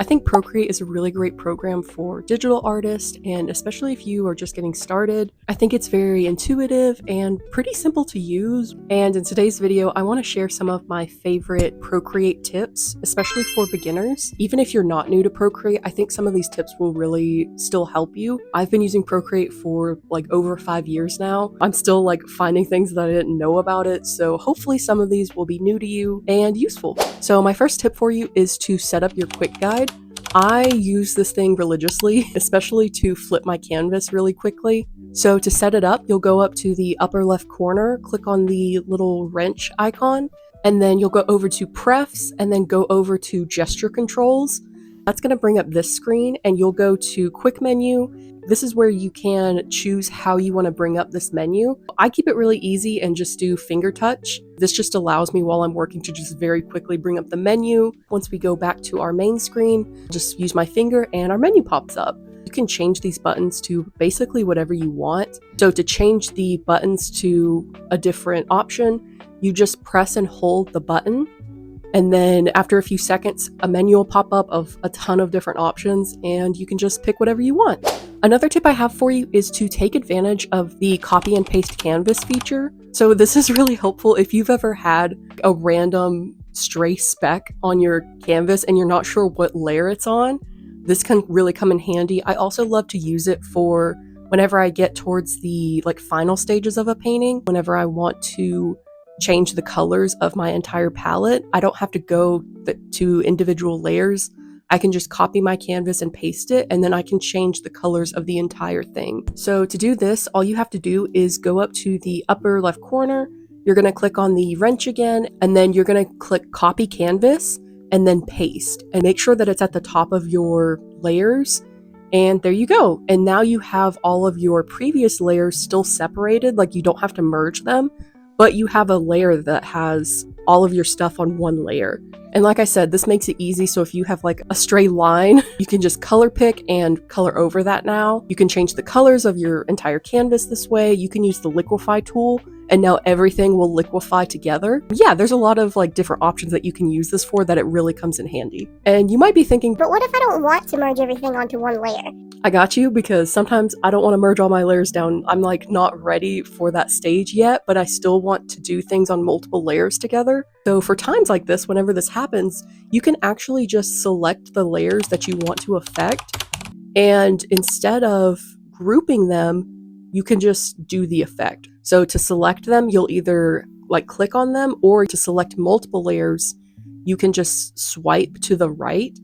I think Procreate is a really great program for digital artists, and especially if you are just getting started. I think it's very intuitive and pretty simple to use. And in today's video, I want to share some of my favorite Procreate tips, especially for beginners. Even if you're not new to Procreate, I think some of these tips will really still help you. I've been using Procreate for like over 5 years now. I'm still like finding things that I didn't know about it, so hopefully some of these will be new to you and useful. So my first tip for you is to set up your quick guide. I use this thing religiously, especially to flip my canvas really quickly. So to set it up, you'll go up to the upper left corner, click on the little wrench icon, and then you'll go over to Prefs and then go over to Gesture Controls. That's going to bring up this screen, and you'll go to Quick Menu. This is where you can choose how you want to bring up this menu. I keep it really easy and just do finger touch. This just allows me while I'm working to just very quickly bring up the menu. Once we go back to our main screen, just use my finger and our menu pops up. You can change these buttons to basically whatever you want. So to change the buttons to a different option, you just press and hold the button. And then after a few seconds, a menu will pop up of a ton of different options, and you can just pick whatever you want. Another tip I have for you is to take advantage of the copy and paste canvas feature. So this is really helpful if you've ever had a random stray speck on your canvas and you're not sure what layer it's on. This can really come in handy. I also love to use it for whenever I get towards the final stages of a painting, whenever I want to change the colors of my entire palette. I don't have to go to individual layers. I can just copy my canvas and paste it, and then I can change the colors of the entire thing. So to do this, all you have to do is go up to the upper left corner. You're going to click on the wrench again, and then you're going to click Copy Canvas and then Paste, and make sure that it's at the top of your layers. And there you go. And now you have all of your previous layers still separated, like you don't have to merge them, but you have a layer that has all of your stuff on one layer. And like I said, this makes it easy. So if you have like a stray line, you can just color pick and color over that now. You can change the colors of your entire canvas this way. You can use the liquify tool, and now everything will liquify together. Yeah, there's a lot of different options that you can use this for that it really comes in handy. And you might be thinking, but what if I don't want to merge everything onto one layer? I got you, because sometimes I don't want to merge all my layers down. I'm not ready for that stage yet, but I still want to do things on multiple layers together. So for times like this, whenever this happens, you can actually just select the layers that you want to affect. And instead of grouping them, you can just do the effect. So to select them, you'll either click on them, or to select multiple layers, you can just swipe to the right.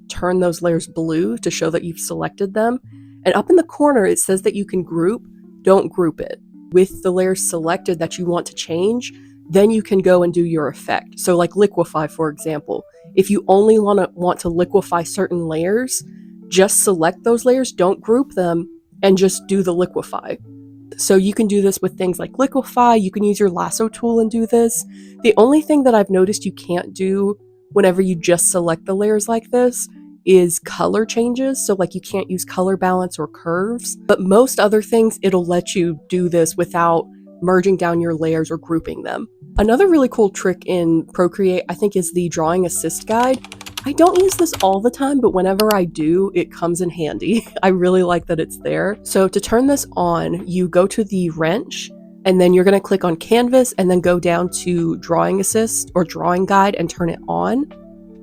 Turn those layers blue to show that you've selected them. And up in the corner, it says that you can group. Don't group it. With the layers selected that you want to change, then you can go and do your effect. So like liquify, for example. If you only want to liquify certain layers, just select those layers, don't group them, and just do the liquify. So you can do this with things like liquify. You can use your lasso tool and do this. The only thing that I've noticed you can't do whenever you just select the layers like this is color changes. So you can't use color balance or curves, but most other things, it'll let you do this without merging down your layers or grouping them. Another really cool trick in Procreate, I think, is the drawing assist guide. I don't use this all the time, but whenever I do, it comes in handy. I really like that it's there. So to turn this on, you go to the wrench, and then you're going to click on Canvas and then go down to Drawing Assist or Drawing Guide and turn it on.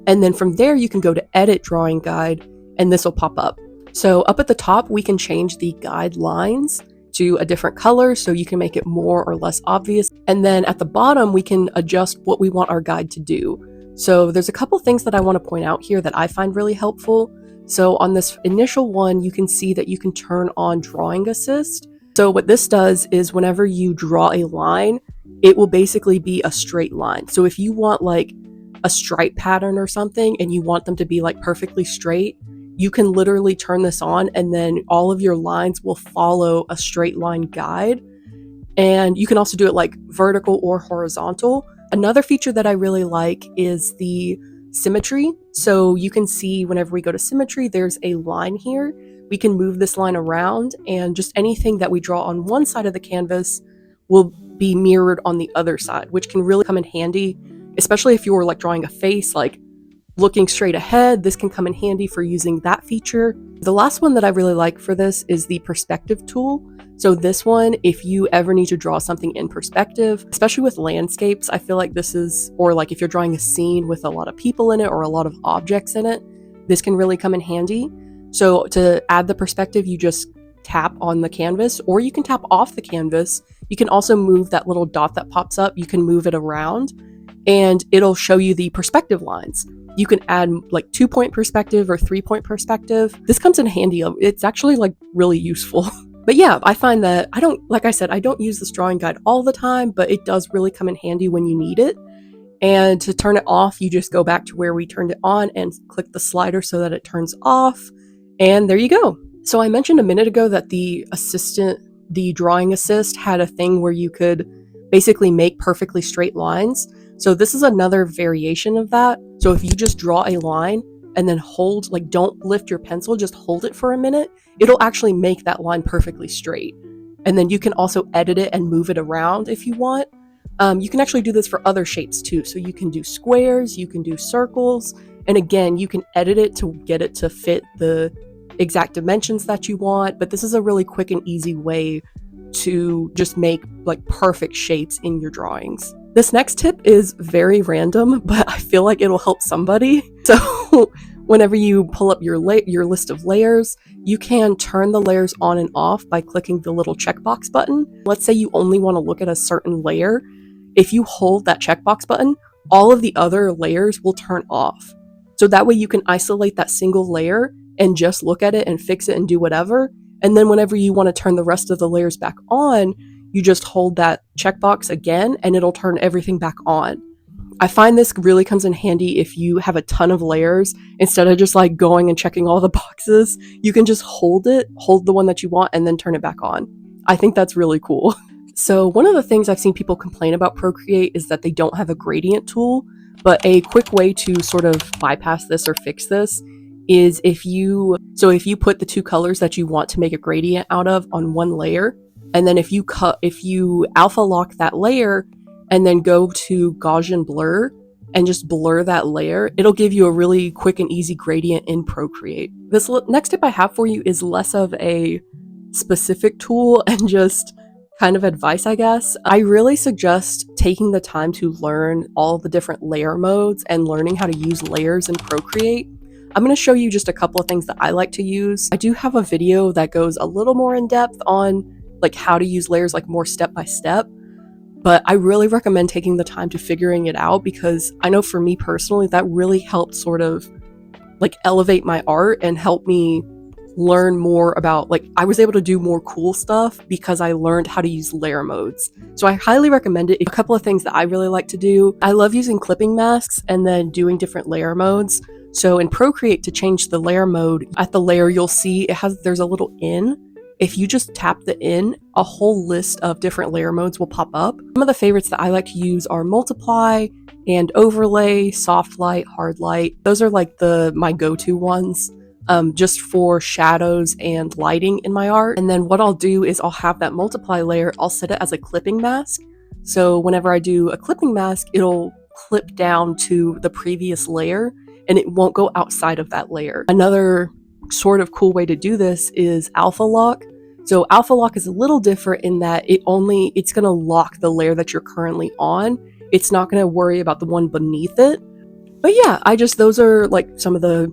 And then from there, you can go to Edit Drawing Guide, and this will pop up. So up at the top, we can change the guide lines to a different color so you can make it more or less obvious. And then at the bottom, we can adjust what we want our guide to do. So there's a couple things that I want to point out here that I find really helpful. So on this initial one, you can see that you can turn on Drawing Assist. So what this does is whenever you draw a line, it will basically be a straight line. So if you want a stripe pattern or something and you want them to be perfectly straight, you can literally turn this on, and then all of your lines will follow a straight line guide. And you can also do it vertical or horizontal. Another feature that I really like is the symmetry. So you can see whenever we go to symmetry, there's a line here. We can move this line around, and just anything that we draw on one side of the canvas will be mirrored on the other side, which can really come in handy, especially if you were drawing a face. looking straight ahead, this can come in handy for using that feature. The last one that I really like for this is the perspective tool. So this one, if you ever need to draw something in perspective, especially with landscapes, I feel like this is, or like if you're drawing a scene with a lot of people in it or a lot of objects in it, this can really come in handy. So to add the perspective, you just tap on the canvas, or you can tap off the canvas. You can also move that little dot that pops up. You can move it around and it'll show you the perspective lines. You can add like 2-point perspective or 3-point perspective. This comes in handy. It's actually like really useful. But yeah, I find that like I said, I don't use this drawing guide all the time, but it does really come in handy when you need it. And to turn it off, you just go back to where we turned it on and click the slider so that it turns off. And there you go. So I mentioned a minute ago that the drawing assist had a thing where you could basically make perfectly straight lines. So this is another variation of that. So if you just draw a line and then hold, like don't lift your pencil, just hold it for a minute, it'll actually make that line perfectly straight. And then you can also edit it and move it around if you want. You can actually do this for other shapes too. So you can do squares, you can do circles, and again, you can edit it to get it to fit the exact dimensions that you want. But this is a really quick and easy way to just make like perfect shapes in your drawings. This next tip is very random, but I feel like it'll help somebody. So whenever you pull up your list of layers, you can turn the layers on and off by clicking the little checkbox button. Let's say you only want to look at a certain layer. If you hold that checkbox button, all of the other layers will turn off. So that way you can isolate that single layer and just look at it and fix it and do whatever. And then whenever you want to turn the rest of the layers back on, you just hold that checkbox again and it'll turn everything back on. I find this really comes in handy if you have a ton of layers. Instead of just like going and checking all the boxes, you can just hold the one that you want and then turn it back on. I think that's really cool. So one of the things I've seen people complain about Procreate is that they don't have a gradient tool, but a quick way to sort of bypass this or fix this is if you put the two colors that you want to make a gradient out of on one layer, and then if you alpha lock that layer and then go to Gaussian blur and just blur that layer, it'll give you a really quick and easy gradient in Procreate. This next tip I have for you is less of a specific tool and just kind of advice, I guess. I really suggest taking the time to learn all the different layer modes and learning how to use layers in Procreate. I'm going to show you just a couple of things that I like to use. I do have a video that goes a little more in depth on like how to use layers like more step by step, but I really recommend taking the time to figuring it out, because I know for me personally that really helped sort of like elevate my art and help me learn more about, like, I was able to do more cool stuff because I learned how to use layer modes. So I highly recommend it. A couple of things that I really like to do, I love using clipping masks and then doing different layer modes. So in Procreate, to change the layer mode, at the layer you'll see there's a little in. If you just tap the in, a whole list of different layer modes will pop up. Some of the favorites that I like to use are multiply and overlay, soft light, hard light. Those are like my go-to ones. Just for shadows and lighting in my art. And then what I'll do is I'll have that multiply layer, I'll set it as a clipping mask. So whenever I do a clipping mask, it'll clip down to the previous layer and it won't go outside of that layer. Another sort of cool way to do this is alpha lock. So alpha lock is a little different in that it's gonna lock the layer that you're currently on. It's not gonna worry about the one beneath it. But yeah, those are like some of the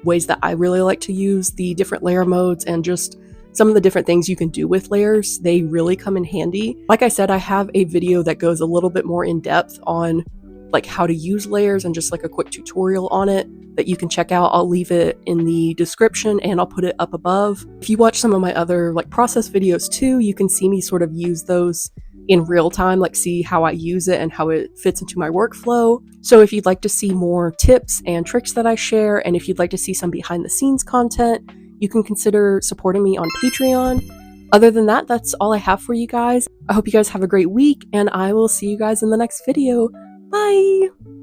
ways that I really like to use the different layer modes, and just some of the different things you can do with layers. They really come in handy. Like I said, I have a video that goes a little bit more in depth on like how to use layers and just like a quick tutorial on it that you can check out. I'll leave it in the description and I'll put it up above. If you watch some of my other like process videos too, you can see me sort of use those in real time, like see how I use it and how it fits into my workflow. So if you'd like to see more tips and tricks that I share, and if you'd like to see some behind the scenes content, you can consider supporting me on Patreon. Other than that, that's all I have for you guys. I hope you guys have a great week, and I will see you guys in the next video. Bye!